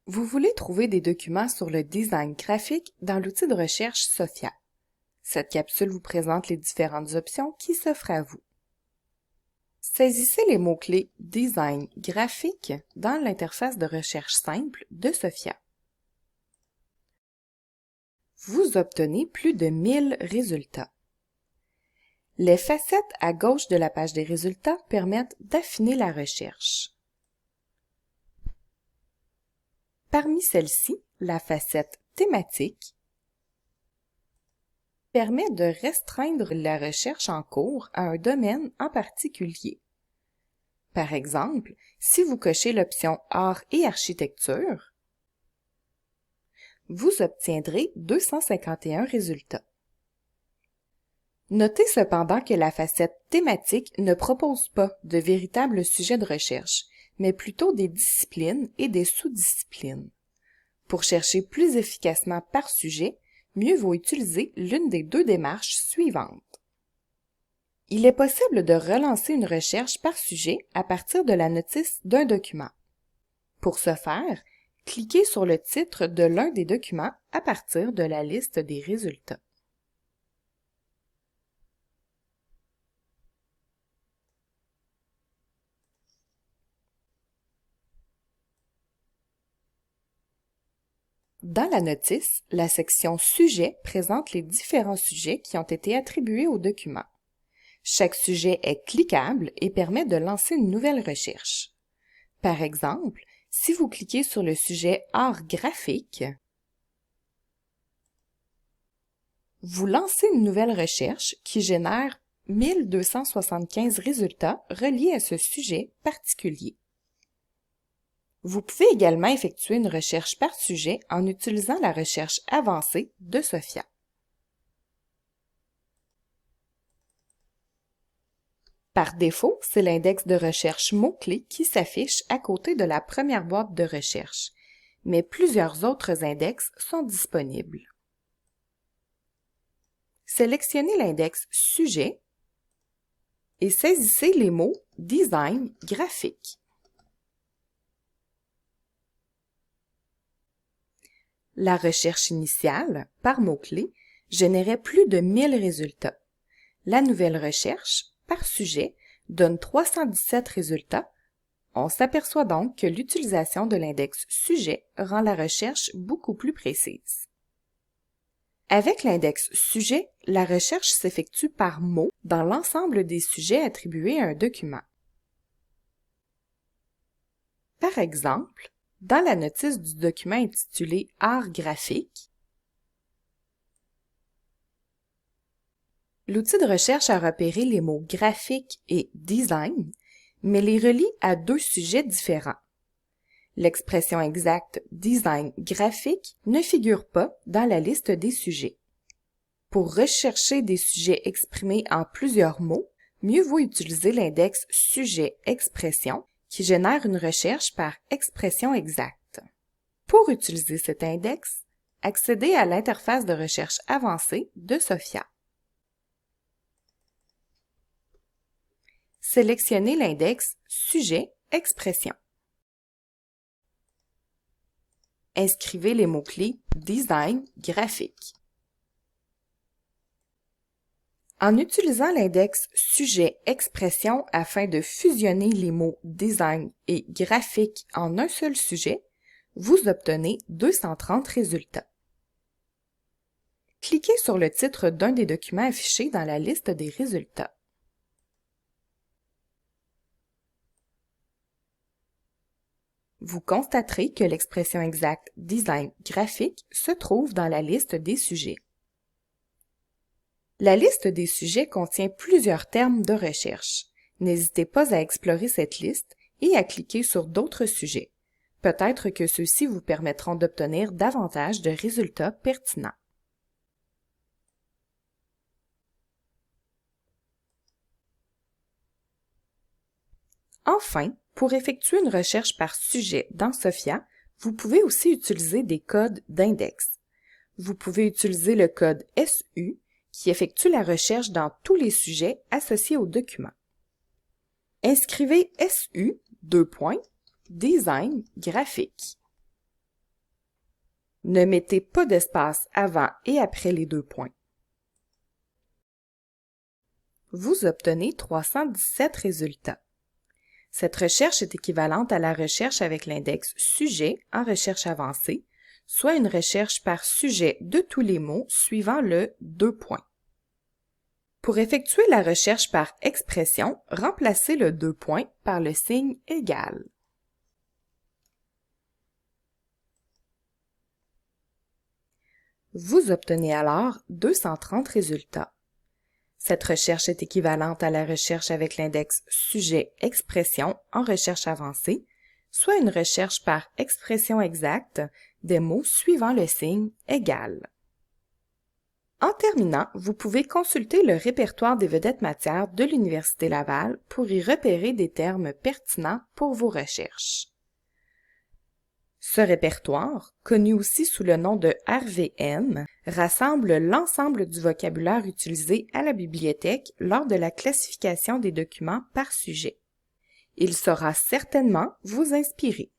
Vous voulez trouver des documents sur le design graphique dans l'outil de recherche Sophia. Cette capsule vous présente les différentes options qui s'offrent à vous. Saisissez les mots-clés « Design graphique » dans l'interface de recherche simple de Sophia. Vous obtenez plus de 1000 résultats. Les facettes à gauche de la page des résultats permettent d'affiner la recherche. Parmi celles-ci, la facette thématique permet de restreindre la recherche en cours à un domaine en particulier. Par exemple, si vous cochez l'option Art et architecture, vous obtiendrez 251 résultats. Notez cependant que la facette thématique ne propose pas de véritables sujets de recherche, mais plutôt des disciplines et des sous-disciplines. Pour chercher plus efficacement par sujet, mieux vaut utiliser l'une des deux démarches suivantes. Il est possible de relancer une recherche par sujet à partir de la notice d'un document. Pour ce faire, cliquez sur le titre de l'un des documents à partir de la liste des résultats. Dans la notice, la section « Sujet » présente les différents sujets qui ont été attribués au document. Chaque sujet est cliquable et permet de lancer une nouvelle recherche. Par exemple, si vous cliquez sur le sujet « Art graphique », vous lancez une nouvelle recherche qui génère 1275 résultats reliés à ce sujet particulier. Vous pouvez également effectuer une recherche par sujet en utilisant la recherche avancée de Sophia. Par défaut, c'est l'index de recherche mots-clés qui s'affiche à côté de la première boîte de recherche, mais plusieurs autres index sont disponibles. Sélectionnez l'index Sujet et saisissez les mots « Design graphique ». La recherche initiale, par mots-clés, générait plus de 1000 résultats. La nouvelle recherche, par sujet, donne 317 résultats. On s'aperçoit donc que l'utilisation de l'index sujet rend la recherche beaucoup plus précise. Avec l'index sujet, la recherche s'effectue par mot dans l'ensemble des sujets attribués à un document. Par exemple, dans la notice du document intitulé « Art graphique », l'outil de recherche a repéré les mots « graphique » et « design », mais les relie à deux sujets différents. L'expression exacte « design graphique » ne figure pas dans la liste des sujets. Pour rechercher des sujets exprimés en plusieurs mots, mieux vaut utiliser l'index « sujet-expression » qui génère une recherche par expression exacte. Pour utiliser cet index, accédez à l'interface de recherche avancée de Sophia. Sélectionnez l'index « Sujet-expression ». Inscrivez les mots-clés « Design graphique ». En utilisant l'index « Sujet-expression » afin de fusionner les mots « design » et « graphique » en un seul sujet, vous obtenez 230 résultats. Cliquez sur le titre d'un des documents affichés dans la liste des résultats. Vous constaterez que l'expression exacte « design graphique » se trouve dans la liste des sujets. La liste des sujets contient plusieurs termes de recherche. N'hésitez pas à explorer cette liste et à cliquer sur d'autres sujets. Peut-être que ceux-ci vous permettront d'obtenir davantage de résultats pertinents. Enfin, pour effectuer une recherche par sujet dans Sophia, vous pouvez aussi utiliser des codes d'index. Vous pouvez utiliser le code SU qui effectue la recherche dans tous les sujets associés au document. Inscrivez SU, Design graphique. Ne mettez pas d'espace avant et après les 2 points. Vous obtenez 317 résultats. Cette recherche est équivalente à la recherche avec l'index sujet en recherche avancée, soit une recherche par sujet de tous les mots suivant le 2 points. Pour effectuer la recherche par expression, remplacez le 2 points par le signe égal. Vous obtenez alors 230 résultats. Cette recherche est équivalente à la recherche avec l'index sujet-expression en recherche avancée, soit une recherche par expression exacte des mots suivant le signe égal. En terminant, vous pouvez consulter le répertoire des vedettes matières de l'Université Laval pour y repérer des termes pertinents pour vos recherches. Ce répertoire, connu aussi sous le nom de RVM, rassemble l'ensemble du vocabulaire utilisé à la bibliothèque lors de la classification des documents par sujet. Il saura certainement vous inspirer.